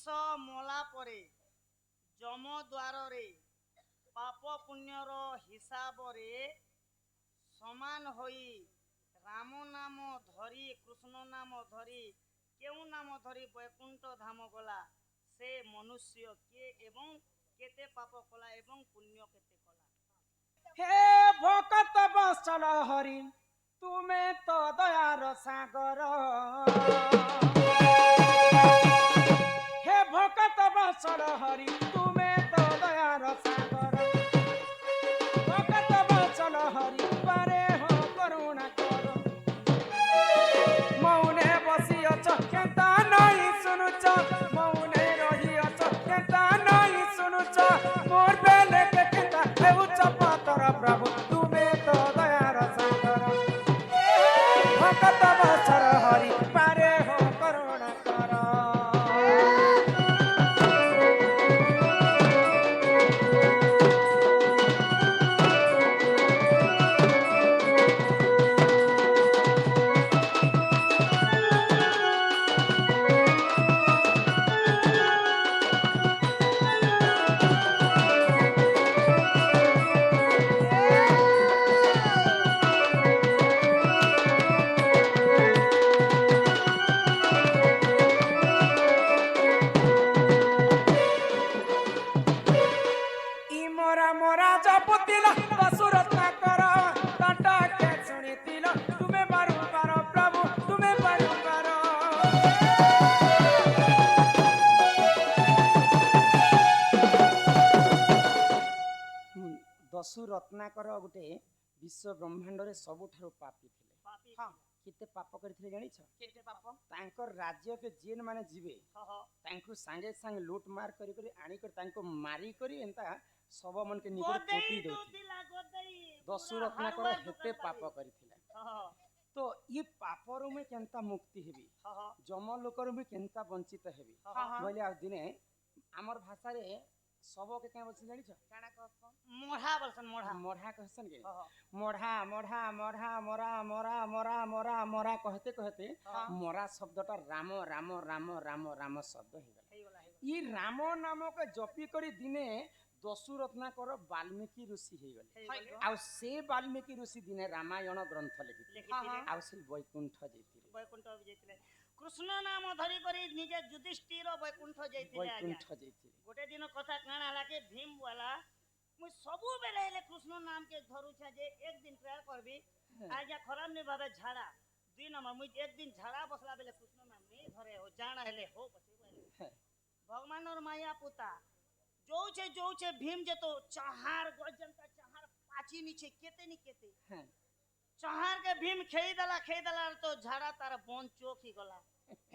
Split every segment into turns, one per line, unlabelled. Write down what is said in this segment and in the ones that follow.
ମଲା ପରେ ଯମ ଦ୍ୱାରରେ ପାପ ପୁଣ୍ୟର ହିସାବରେ ସମାନ ହୋଇ ରାମ ନାମ ଧରି କୃଷ୍ଣ ନାମ ଧରି କେଉଁ ନାମ ଧରି ବୈକୁଣ୍ଠ ଧାମ ଗଲା ସେ ମନୁଷ୍ୟ କିଏ ଏବଂ କେତେ ପାପ କଲା ଏବଂ ପୁଣ୍ୟ କେତେ କଲା।
हे भकत बचल हरि तुमे तो दयार सागर हे भकत बचल हरि तुमे तो दयार सागर भकत बचल हरि पारे हो करुणा कर मौने बसिअछ केता नहीं सुनुछ मौने रहिअछ केता नहीं सुनुछ मोर बेले के केता हेउछ पातर प्रभु तुमे तो दयार सागर भकत बचल हरि पारे हो करुणा कर मोरा मोरा जपुतिला दशरथ कर ताटा के सुनितिला तुमे बारंबार प्रभु तुमे बारंबार दशु रत्नाकर गोटे विश्व ब्रह्मांड रे सबुठारु पापी थिले हां केते पाप करथिले जानिछ
केते पाप
तांकर राज्य के जेन माने जीवे तांको संगे संग लूट मार करी करी आनी कर तांको मारी करी एंता सब मन के निकट पोती देउथि दशु रत्नाकर हेते पाप करथिले तो ये पापरो में केनता मुक्ति हेबी जम लोकर भी केनता वंचित हेबी बोले आ दिने हमर भाषा रे सब के के बोलछन जानिछ
काना कहसन मोढ़ा बोलछन मोढ़ा
मोढ़ा कहसन के मोढ़ा मोढ़ा मोढ़ा मोरा मोरा मोरा मोरा मोरा कहते कहते मोरा शब्दटा राम राम राम राम राम शब्द हे गला ई राम नाम के जपी करी दिने दशु रत्नाकर वाल्मीकि ऋषि हे गले आ से वाल्मीकि ऋषि दिने रामायण ग्रंथ लिखिथिले आ से वैकुंठ जैतिले
कृष्ण नाम धरी करी निजे युधिष्ठिर वैकुंठ जैतिले गोटे दिन कथा काना हला के भीम वाला मु सबु बेले ले कृष्ण नाम के धरु छ जे एक दिन ट्राई करबी आज या खराब ने भाबे झाड़ा दिन नंबर मु एक दिन झाड़ा बसला बेले कृष्ण नाम ने धरे हो जाना हेले हो बचे भगवान और माया पुता जो छे भीम जे तो चाहार गजंता चाहार पाची नीचे केते नी केते चाहार के भीम खेई दला तो झाड़ा तार बन चोक ही गला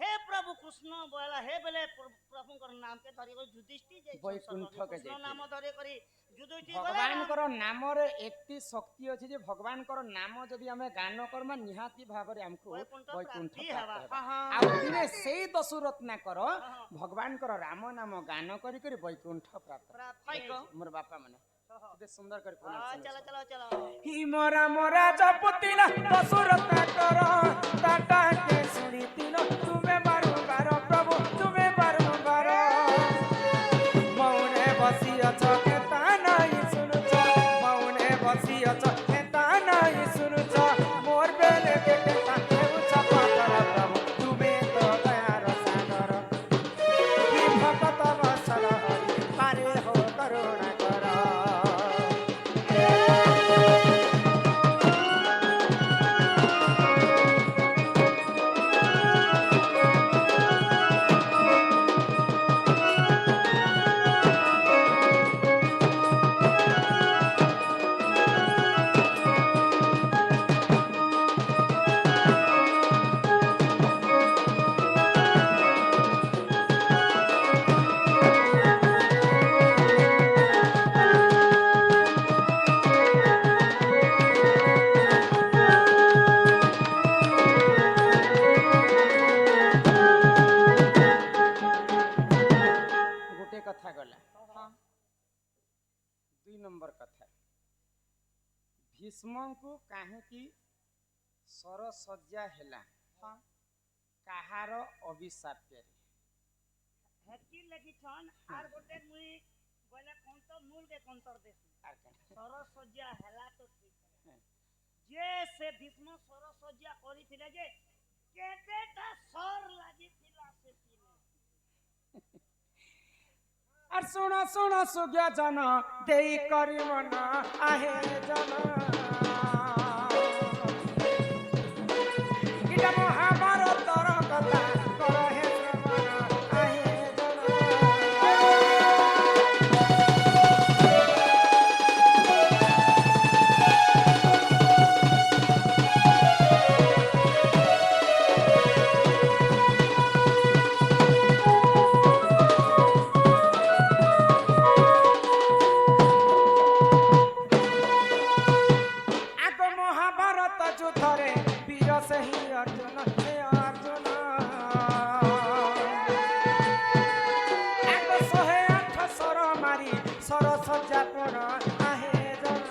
हे प्रभु कृष्ण बोला हे बेले प्रभु कर नाम के धरी को युधिष्ठिर जे
वैकुंठ के
कृष्ण नाम धरे करी युधिष्ठिर
भगवान कर नाम रे एकटी शक्ति अछि जे भगवान कर नाम जदी हमें गान करमा निहाती भाबरे हमको वैकुंठ आ दिने सेई दशु रत्नाकर भगवान कर राम नाम गान करी करी वैकुंठ प्राप्त मोर बापा माने केते सुंदर कर
चलो चलो चलो
ही मोरा मोरा जपतिला दशु रत्नाकर ताटा के सुनितिलो तुमे बारंबार प्रभु तुमे बारंबार मौने बसिअछ केता नहीं सुनुछ मौने बसिअछ केता नहीं सुनुछ मोर बेले के केता हेउछ पातर प्रभु तुमे तो दयार सागर ही भक्त बचल हरि पारे हो करुणा कर कथा गला दुई नंबर कथा भीष्म को काहे की सरसज्जा हेला कहार अभिशाप रे
हेकी ଲେଖିଛନ୍ ଆର ଗୋଟେ ମୁଇ ବୋଇଲେ କନ୍ତ ମୂଳ କେ କନ୍ତର ଦେସି
আর কেন
ସରସଜ୍ଜା ହେଲା ତ ଠିକ
হ্যাঁ।
ଯେ ସେ ଭୀଷ୍ମ ସରସଜ୍ଜା କରିଥିଲେ ଯେ କେତେଟା ସର ଲାଗିଥିଲା ସେଥିରେ
আর শুণ শুণ সুজ্ঞ জন দেই করি মন আহে জন এটা মহাভারতর কথা কর হে শ্রবণ আহে জন যুদ্ধরে বীর সেই অর্জুন হে অর্জুন এক 108 সর মারি সরসজ্জা পর আহে জন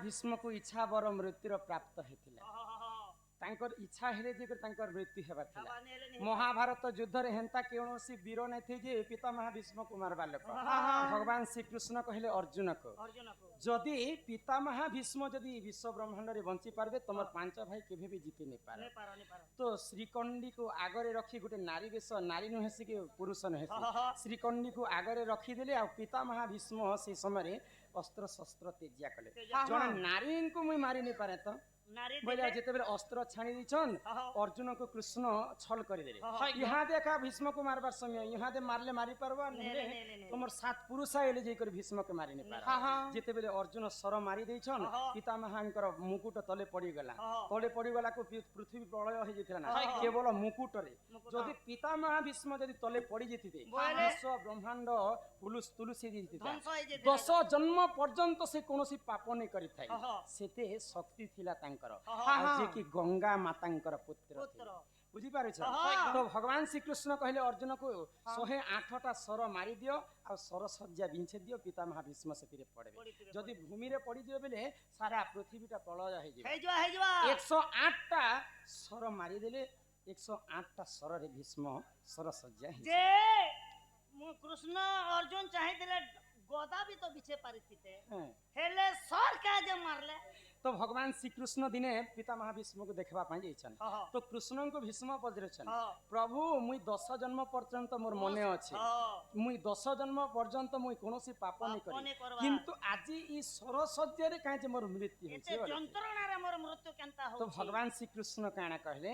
ଭୀଷ୍ମକୁ ଇଚ୍ଛା ବର ମୃତ୍ୟୁର ପ୍ରାପ୍ତ ହେଇଥିଲା ତାଙ୍କର ଇଚ୍ଛା ହେଲେ ଯେ ତାଙ୍କର ମୃତ୍ୟୁ ହେବାର ଥିଲା ମହାଭାରତ ଯୁଦ୍ଧରେ ହେନ୍ତା କୌଣସି ବୀର ନଥିଲେ ଯେ ପିତାମହା ଭୀଷ୍ମକୁ ମାରବା ଲୋକ ଭଗବାନ ଶ୍ରୀକୃଷ୍ଣ କହିଲେ ଅର୍ଜୁନକୁ ଯଦି ପିତାମହା ଭୀଷ୍ମ ଯଦି ବିଶ୍ୱ ବ୍ରହ୍ମାଣ୍ଡରେ ବଞ୍ଚି ପାରିବେ ତମର 5 ଭାଇ କେବେ ବି ଜିତି ନେଇ ପାରେ ତ ଶ୍ରୀକଣ୍ଡୀକୁ ଆଗରେ ରଖି ଗୋଟେ ନାରୀ ବେଶ ନାରୀ ନୁହେଁ ସେ ପୁରୁଷ ନୁହେଁ ଶ୍ରୀକଣ୍ଡୀକୁ ଆଗରେ ରଖିଦେଲେ ଆଉ ପିତାମହା ଭୀଷ୍ମ ସେ ସମୟରେ ଅସ୍ତ୍ର ଶସ୍ତ୍ର ତେଜ୍ୟା କଲେ ଜଣେ ନାରୀଙ୍କୁ ମୁଁ ମାରି ନେଇ ପାରେ ତ बोले जेतेबेले अस्त्र छाणी दिछन अर्जुन को कृष्ण छल कर देले यहां देखा भीष्म को मारबार समय यहां दे मारले मारी परबा नले तुमर 7 पुरुष आइले जे कर भीष्म के मारी नै पार जेतेबेले अर्जुन सर मारी देछन पितामहांकर मुकुट तले पड़ी गला तले पड़ी गला को पृथ्वी प्रलय हो जेथिला ना केवल मुकुट रे जदी पितामहा भीष्म जदी तले पड़ी जेथिते विश्व ब्रह्मांड पुलुस तुलसी जेथिता 10 जन्म पर्यंत से कोनोसी पाप नै करि थाई सेते शक्ति थिला जे कि गंगा मातांकर पुत्र बुझी पारे छ तो भगवान श्री कृष्ण कहले अर्जुन को 108टा सर मारी दियो आ सर सज्जा बिंछे दियो पितामहा भीष्म सेतिरे पड़बे जदी भूमि रे पड़ी दियो बेले सारा पृथ्वीटा प्रलय हे जिवो 108टा सर मारी देले 108टा सर रे भीष्म सर सज्जा जे
कृष्ण अर्जुन चाहि देले गदा भी तो बिछे पारिथिते हेले सर का जे मारले
तो भगवान श्री कृष्ण दिने पितामहा भीष्म को देखबा पाई जाइछन तो कृष्ण को भीष्म पजरेछन प्रभु मुई 10 जन्म पर्यंत मोर मने अछि मुई 10 जन्म पर्यंत मुई कोनोसी पाप नै करी किंतु आजि ई सरसज्जा रे काहे जे मोर मृत्यु होछि
यंत्रणा रे मोर मृत्यु केनता हो
तो भगवान श्री कृष्ण काना कहले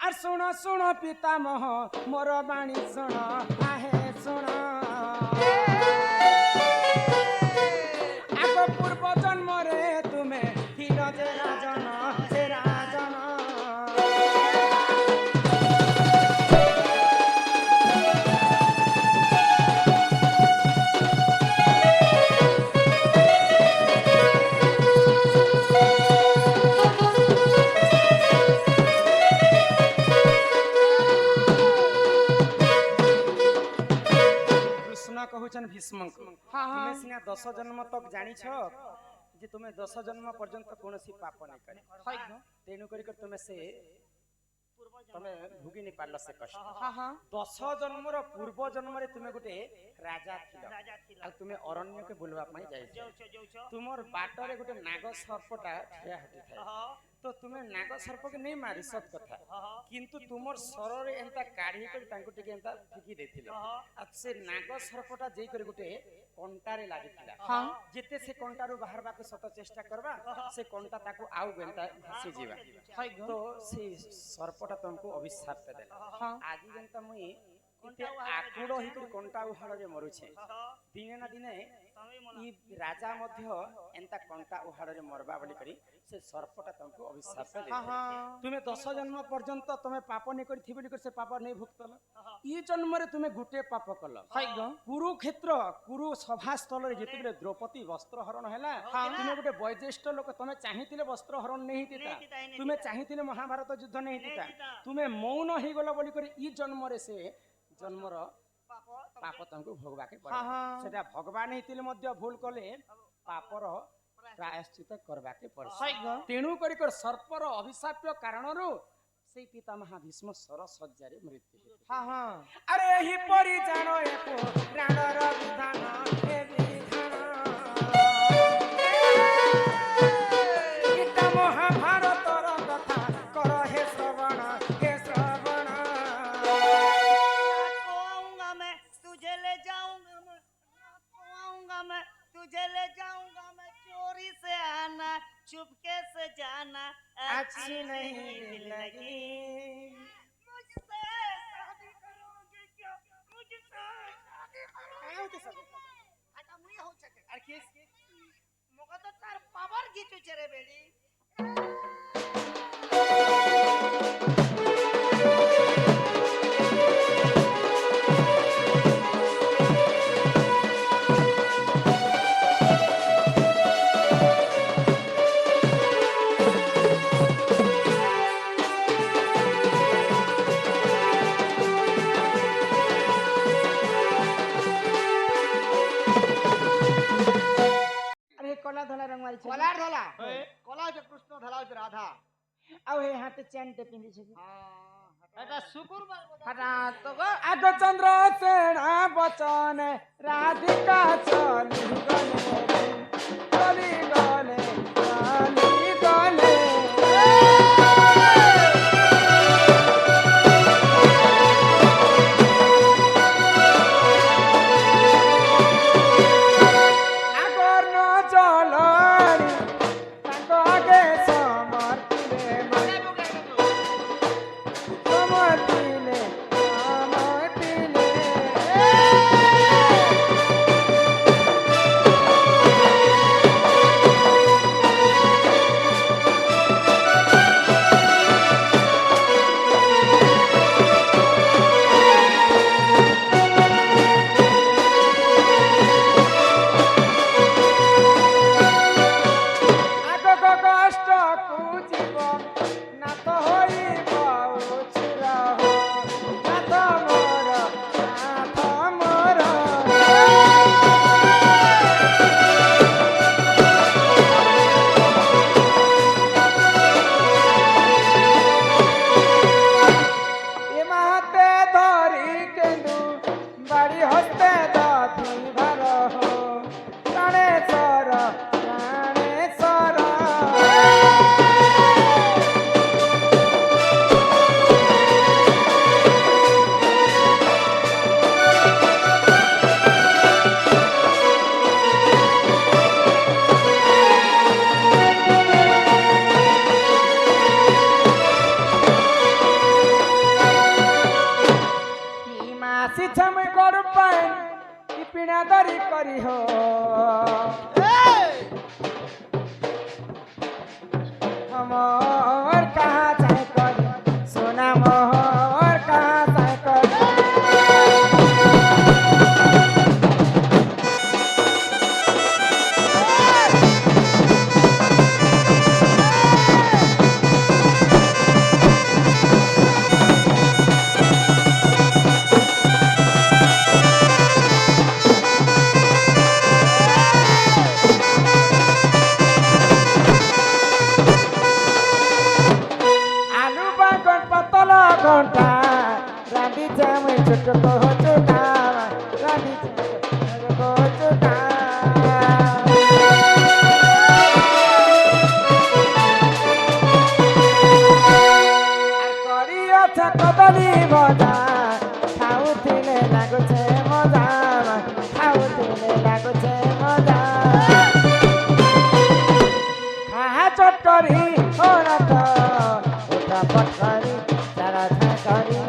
आर सुन सुन पितामह मोर बाणी सुन आहे सुन आगो पूर्व जन्म रे तुमे धीर जे राजन से राजन कृष्ण कहउछन भीष्म को तुमे सिना 10 जन्म तक जानि छ जे तुम्हें 10 जन्म पर्यंत कोनोसी पाप नै करे तेनु करी कर तुमे से तमे भुगी नै पारल से कष्ट 10 जन्म रो पूर्व जन्म रे तुमे गुटे राजा थिला आ तुमे अरण्य के बुलवा पई जाय तुमर बाटरे गुटे नाग सर्पटा ठिया हटि थाय तो तुम्हें नाग सर्प के नहीं मारी सत कथा किंतु तुमर शरीर एंता काढ़ी कर तांको टिके एंता फिकी देथिले आ से नाग सर्पटा जेई कर गुटे कंटारे लागिथिला जेते से कंटारू बाहरबा को सत चेष्टा करबा से कंटा ताको आउ बेंता भासी जीवा तो से सर्पटा तुमको अभिशाप देला आज जेंता मुई ଆକୁଡ଼ ହେଇକରି କଣ୍ଟା ଉହାଡ଼ରେ ମରୁଛେ ଦିନେ ନା ଦିନେ ଇ ରାଜା ମଧ୍ୟ ଏନ୍ତା କଣ୍ଟା ଉହାଡ଼ରେ ମରବା ବୋଲି କରି ସେ ସର୍ପଟା ତାଙ୍କୁ ଅଭିଶାପ ଦେଇଥିଲେ ତୁମେ 10 ଜନ୍ମ ପର୍ଯ୍ୟନ୍ତ ତମେ ପାପ ନେଇ କରିଥିବ ବୋଲି କରି ସେ ପାପ ନେଇ ଭୁକ୍ତଲ ଇ ଜନ୍ମରେ ତୁମେ ଗୋଟେ ପାପ କଲ କୁରୁକ୍ଷେତ୍ର କୁରୁ ସଭାସ୍ଥଳରେ ଯେତେବେଳେ ଦ୍ରୌପଦୀ ବସ୍ତ୍ର ହରଣ ହେଲା ତୁମେ ଗୋଟେ ବୈଜ୍ୟେଷ୍ଠ ଲୋକ ତମେ ଚାହିଁଥିଲେ ବସ୍ତ୍ର ହରଣ ନେଇ ହେଇଥିତା ତୁମେ ଚାହିଁଥିଲେ ମହାଭାରତ ଯୁଦ୍ଧ ନେଇ ହେଇଥିତା ତୁମେ ମୌନ ହେଇଗଲ ବୋଲି କରି ଇ ଜନ୍ମରେ ସେ ଜନ୍ମର ପାପ ତାଙ୍କୁ ଭୋଗବାକେ ପଡେ ସେଟା ଭଗବାନ ହେଇଥିଲେ ମଧ୍ୟ ଭୁଲ କଲେ ପାପର ପ୍ରାୟଶ୍ଚିତ କରବାକେ ପଡେ ତେଣୁ କରି ସର୍ପର ଅଭିଶାପ୍ୟ କାରଣରୁ ସେଇ ପିତାମହା ଭୀଷ୍ମ ସରସଜ୍ଜାରେ ମୃତ୍ୟୁ ଆରେ ଏହି ପରି ଜାଣ एको ପ୍ରାଣର ବିଧାନ ଏ ବିଧାନ ଗୀତା ମହାଭାରତର କଥା କର ହେ ଶ୍ରବଣ
तुझे ले जाऊंगा मैं चोरी से आना चुपके से जाना अच्छी नहीं लगी मुझसे शादी करोगे क्या मुझसे शादी करोगे आता मुई हो सके আর কি মগা তো তার পাওয়ার গিচু চরে বেড়ি
কলার ধলা কলা হচ্ছে কৃষ্ণ ধলা হচ্ছে রাধা
ଆଉ ଏ ହାতে ଚେନ୍ଟେ ପିନ୍ଧିছে
এটা শুকুরবার
ହଟା ତ ଆଗ ଚନ୍ଦ୍ର ସେଣା ବଚନ ରାଧିକା ଚଲି ଗଲେ ଚଲି ଗଲେ ଚଲି ଗଲେ
पटकरी चरा करी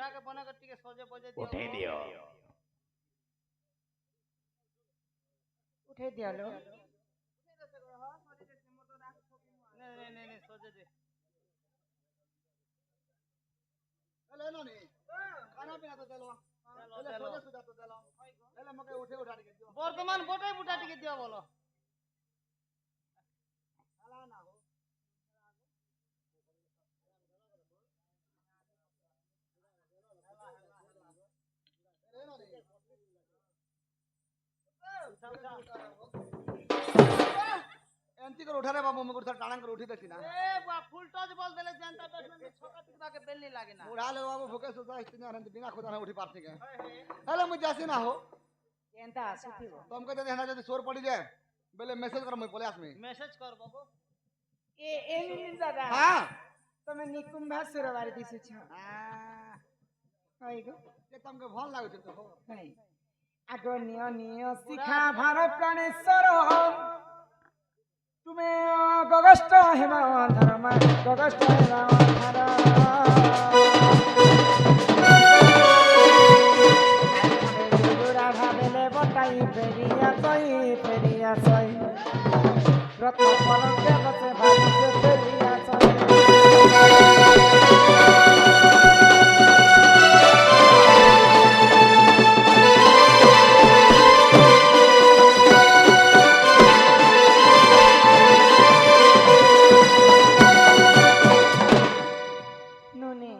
ବୁଢ଼ାକେ ବନେ କରି ଟିକେ ସଜେ ବଜେ ଦିଅ
ଉଠେଇ ଦିଅ
ଉଠେଇ ଦିଅ लो
ନେ ସଜେ ଦେ
ହେଲେ ନନି ଖାନା ପିନା ତ ଦେଲ ହେଲେ ସଜା ସୁଜା ତ ଦେଲ ହେଲେ ମକେ ଉଠେ ଉଠା ଟିକେ ଦିଅ
ବର୍ତ୍ତମାନ ବଟେ ବୁଟା ଟିକେ ଦିଅ ବୋଲ
ହେଲା ନା ହୋ ହେଲେ ନନି ଏମିତି କରି ଉଠାରେ ବାବୁ ମୁଁ ଗୋଟେ ଟାଣା କରି ଉଠି ଦେଖି ନା
ଏ ବା ଫୁଲ ଟଚ ବଲ ଦେଲେ ଜାନତା ବେସମେନ୍ ଛକା ଟିକବା के बेल नहीं लागे ना
उड़ा ले बाबू भूखे सुता इतने आनंद बिना खुदा ना उठी पारती के हेलो मुझे जासी ना हो
ଏନ୍ତା ଆସୁଥିବ
तुमके जदि हना जदि सोर पड़ी जाए बेले मैसेज कर मैं पले आसमी
मैसेज कर बाबू
ଏମିତି ଦାଦା
हां
ତମେ ନିକୁମ୍ଭା ସୁରବାରୀ ଦିଶୁଛ ହଇଗୋ
ये तुमके भल लागु तो हो
ହଇ ଆଗ ନିଅ ନିଅ ଶିଖା ଭାର ପ୍ରାଣେଶ୍ୱର ତୁମେ ଗଗଷ୍ଟ ହେବା ଧର୍ମା ଗଗଷ୍ଟ ହେବା ଧର ଭାବେଲେ বটাই ফেরিয়া সই রত্ন পলকে বসে ভাবিতে ফেরিয়া সই নুনি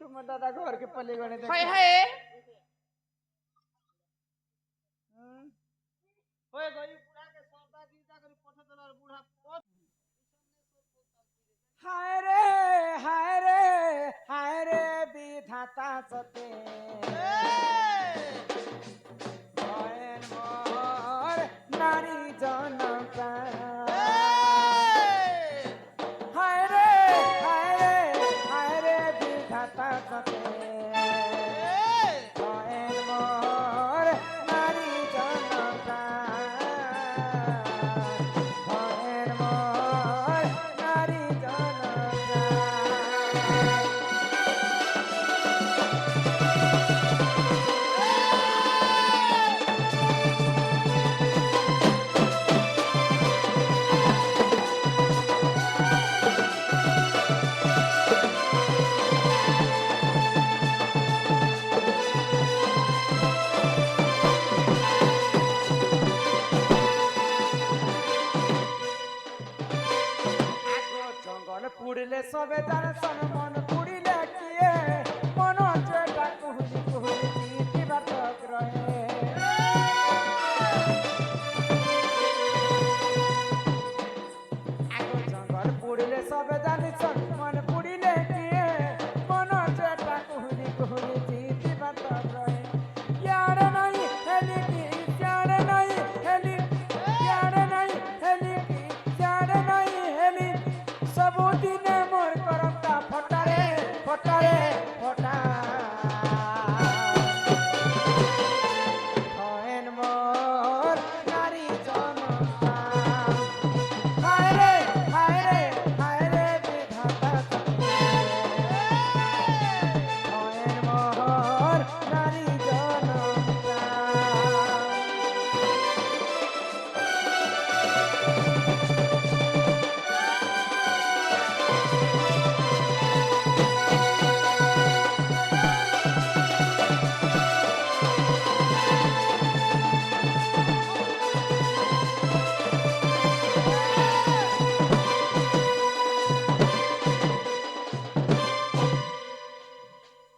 तुम दादा घर के पल्ले गणे देख
होए गई बुढ़ा के सौदा दीदा करी पठ दलर बुढ़ा
हाय रे विधाता सते भयन मोर नारी जनता हाय रे विधाता सते भयन मोर नारी जनता भयन मोर नारी जनता জঙ্গল পুড়লে সবে জানসন মন পুড়িলে কিয়ে মন যেটা কুহুলি কুহুলি চিঠিবা তক রহে আগো জঙ্গল পুড়লে সবে জানসন মন পুড়িলে কিয়ে মন যেটা কুহুলি কুহুলি চিঠিবা তক রহে यार नहीं हेली की यार नहीं हेली यार नहीं हेली की यार नहीं हेली सबुदिने मोर करता फटारे फटारे फटा हयन मोर नारी जनता हाय रे विधाता हयन मोर नारी जनता